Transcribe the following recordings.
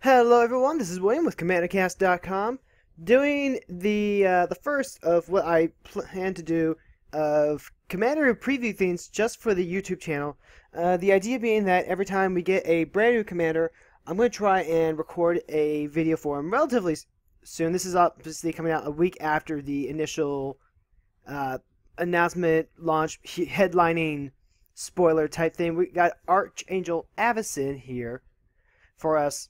Hello everyone, this is William with CommanderCast.com, doing the first of what I plan to do of Commander preview things just for the YouTube channel. The idea being that every time we get a brand new Commander, I'm going to try and record a video for him relatively soon. This is obviously coming out a week after the initial announcement, launch, headlining, spoiler type thing. We got Archangel Avacyn here for us.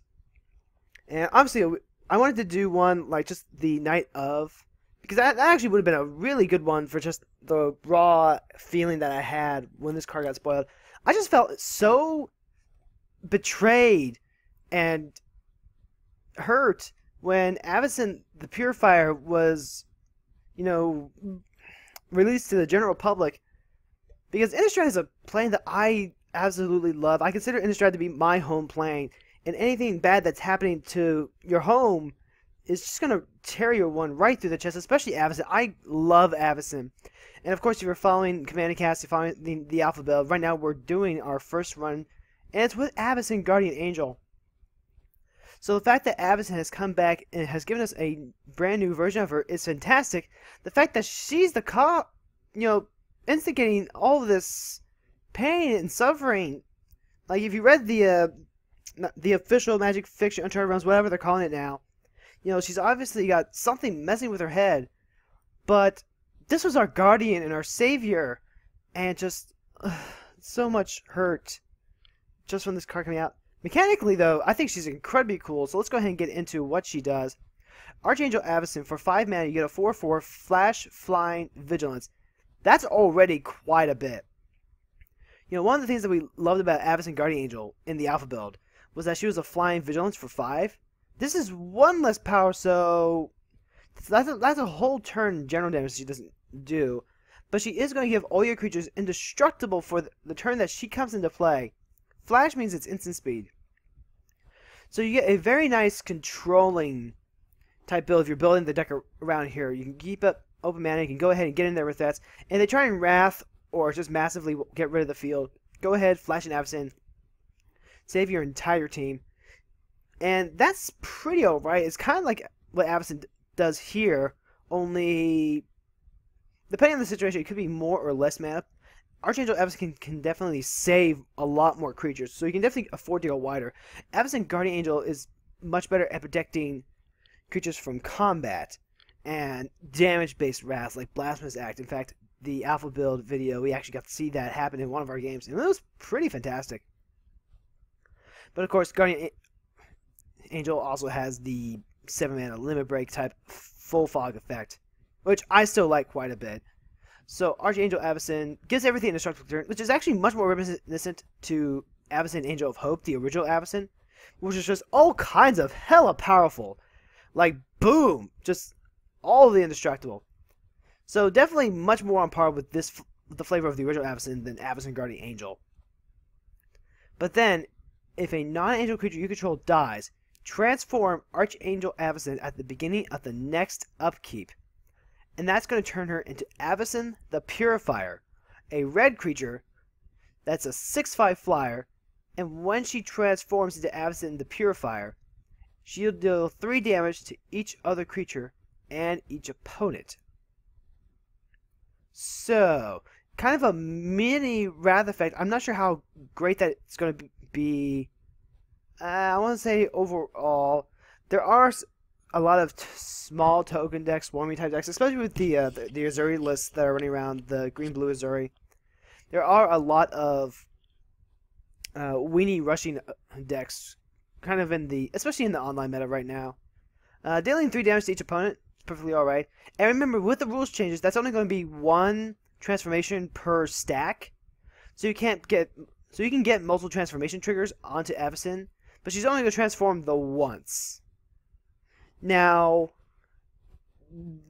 And obviously, I wanted to do one like just the night of, because that actually would have been a really good one for just the raw feeling that I had when this card got spoiled. I just felt so betrayed and hurt when Avacyn the Purifier was, released to the general public. Because Innistrad is a plane that I absolutely love. I consider Innistrad to be my home plane. And anything bad that's happening to your home is just going to tear your one right through the chest, especially Avacyn. I love Avacyn. And of course, if you're following CommanderCast, you're following the Alpha Build, right now we're doing our first run, and it's with Avacyn Guardian Angel. So the fact that Avacyn has come back and has given us a brand new version of her is fantastic. The fact that she's the instigating all of this pain and suffering. Like, if you read the official Magic Fiction Uncharted runs, whatever they're calling it now, she's obviously got something messing with her head. But this was our guardian and our savior, and just so much hurt just from this card coming out. Mechanically, though, I think she's incredibly cool, so let's go ahead and get into what she does. Archangel Avacyn, for 5 mana, you get a 4/4 Flash, Flying, Vigilance. That's already quite a bit. One of the things that we loved about Avacyn Guardian Angel in the Alpha build was that she was a Flying Vigilance for 5. This is 1 less power, so that's a whole turn general damage she doesn't do. But she is going to give all your creatures indestructible for the turn that she comes into play. Flash means it's instant speed. So you get a very nice controlling type build if you're building the deck around here. You can keep up open mana, you can go ahead and get in there with that. And they try and Wrath or just massively get rid of the field. Go ahead, flash an Avacyn. Save your entire team. And that's pretty alright. It's kind of like what Avacyn does here, only depending on the situation, it could be more or less mana. Archangel Avacyn can definitely save a lot more creatures, so you can definitely afford to go wider. Avacyn Guardian Angel is much better at protecting creatures from combat and damage-based wraths like Blasphemous Act. In fact, the Alpha build video, we actually got to see that happen in one of our games, and it was pretty fantastic. But of course, Guardian Angel also has the 7 mana limit break type full fog effect, which I still like quite a bit. So Archangel Avacyn gives everything indestructible turn, which is actually much more reminiscent to Avacyn Angel of Hope, the original Avacyn, which is just all kinds of hella powerful. Like, boom! Just all of the indestructible. So definitely much more on par with the flavor of the original Avacyn than Avacyn Guardian Angel. But then, if a non-angel creature you control dies, transform Archangel Avacyn at the beginning of the next upkeep. And that's going to turn her into Avacyn the Purifier, a red creature that's a 6/5 flyer, and when she transforms into Avacyn the Purifier, she'll deal 3 damage to each other creature and each opponent. So, kind of a mini Wrath effect. I'm not sure how great that it's going to be. I want to say overall, there are a lot of small token decks, swarmy type decks, especially with the Azuri lists that are running around, the green-blue Azuri. There are a lot of weenie rushing decks, kind of especially in the online meta right now. Dealing 3 damage to each opponent is perfectly alright. And remember, with the rules changes, that's only going to be 1 transformation per stack. So you can get multiple transformation triggers onto Avacyn, but she's only going to transform the once. Now,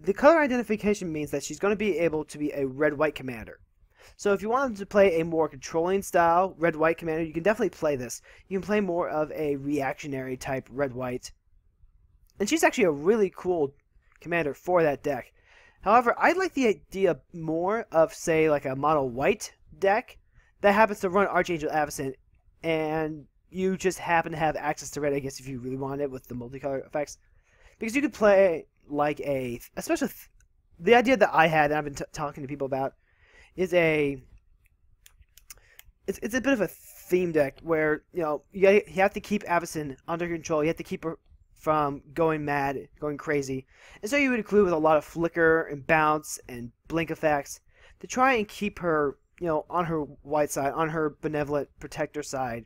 the color identification means that she's going to be able to be a red-white commander. So if you wanted to play a more controlling style red-white commander, you can definitely play this. You can play more of a reactionary type red-white. And she's actually a really cool commander for that deck. However, I like the idea more of, say, like a mono white deck that happens to run Archangel Avacyn and you just happen to have access to red, I guess, if you really want it with the multicolor effects. Because you could play like especially the idea that I had, and I've been talking to people about, is it's a bit of a theme deck where, you have to keep Avacyn under control. You have to keep her from going mad, going crazy. And so you would include with a lot of flicker and bounce and blink effects to try and keep her, on her white side, on her benevolent protector side.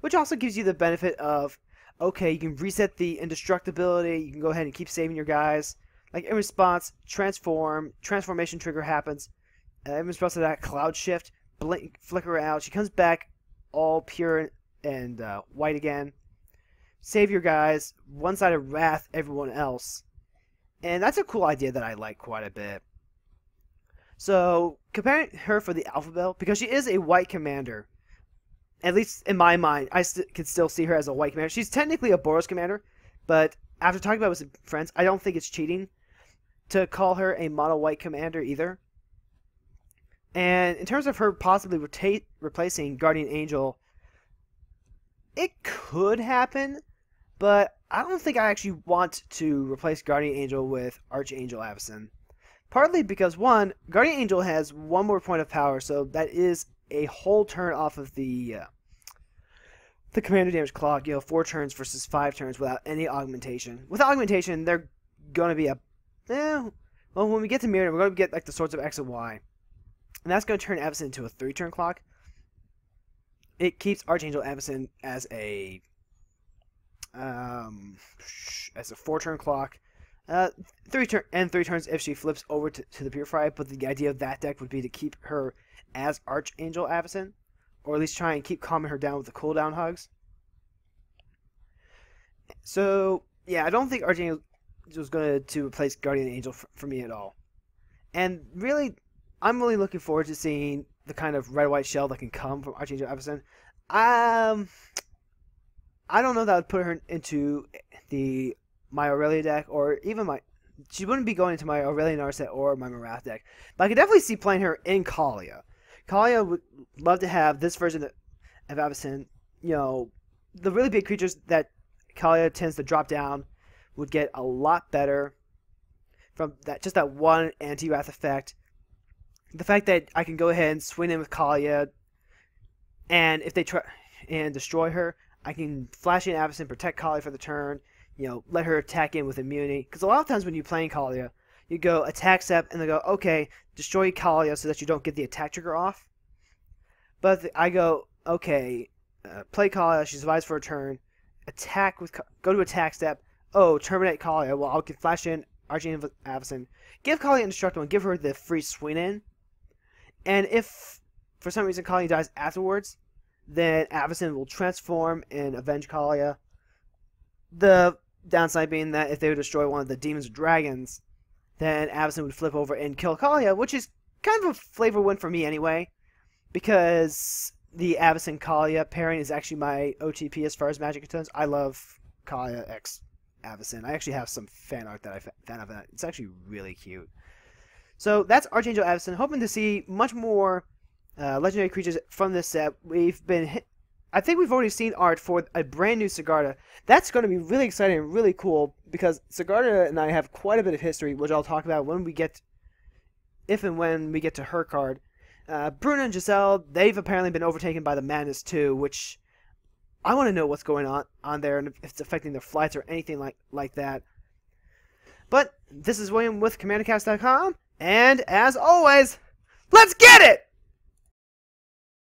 Which also gives you the benefit of, okay, you can reset the indestructibility, you can go ahead and keep saving your guys. Like in response, transformation trigger happens. In response to that, cloud shift, blink, flicker out. She comes back all pure and white again. Save your guys, one-sided wrath everyone else. And that's a cool idea that I like quite a bit. So, comparing her for the alpha build, because she is a white commander, at least in my mind, I can still see her as a white commander. She's technically a Boros commander, but after talking about it with some friends, I don't think it's cheating to call her a mono white commander either. And in terms of her possibly replacing Guardian Angel, it could happen, but I don't think I actually want to replace Guardian Angel with Archangel Avacyn. Partly because, one, Guardian Angel has one more point of power, so that is a whole turn off of the commander damage clock. 4 turns versus 5 turns without any augmentation. With augmentation, they're going to be well, when we get to Mirrodin, we're going to get like the Swords of X and Y. And that's going to turn Avacyn into a 3-turn clock. It keeps Archangel Avacyn as a 4-turn clock. 3 turns if she flips over to the Purifier, but the idea of that deck would be to keep her as Archangel Avacyn, or at least try and keep calming her down with the cooldown hugs. So, yeah, I don't think Archangel was going to replace Guardian Angel for me at all. And really, I'm really looking forward to seeing the kind of red-white shell that can come from Archangel Avacyn. I don't know that I would put her into my Aurelia deck, or even she wouldn't be going into my Aurelia Narset or my Marath deck. But I could definitely see playing her in Kaalia. Kaalia would love to have this version of Avacyn. The really big creatures that Kaalia tends to drop down would get a lot better from just that one anti-wrath effect. The fact that I can go ahead and swing in with Kaalia, and if they try and destroy her, I can flash in Avacyn, protect Kaalia for the turn, let her attack in with immunity. Because a lot of times when you're playing Kaalia, you go attack step, and they go, okay, destroy Kaalia so that you don't get the attack trigger off. But I go, okay, play Kaalia, she survives for a turn, go to attack step, terminate Kaalia, well, I can flash in Archangel Avacyn, give Kaalia Indestructible, and give her the free swing in. And if, for some reason, Kaalia dies afterwards, then Avacyn will transform and avenge Kaalia. The downside being that if they would destroy one of the demons or dragons, then Avacyn would flip over and kill Kaalia, which is kind of a flavor win for me anyway, because the Avacyn Kaalia pairing is actually my OTP as far as Magic concerns. I love Kaalia X Avacyn. I actually have some fan art that I found of that. It's actually really cute. So that's Archangel Avacyn. Hoping to see much more legendary creatures from this set. I think we've already seen art for a brand new Sigarda. That's going to be really exciting and really cool, because Sigarda and I have quite a bit of history, which I'll talk about if and when we get to her card. Bruna and Giselle, they've apparently been overtaken by the Madness too, which I want to know what's going on there, and if it's affecting their flights or anything like that. But this is William with CommanderCast.com, and as always, let's get it!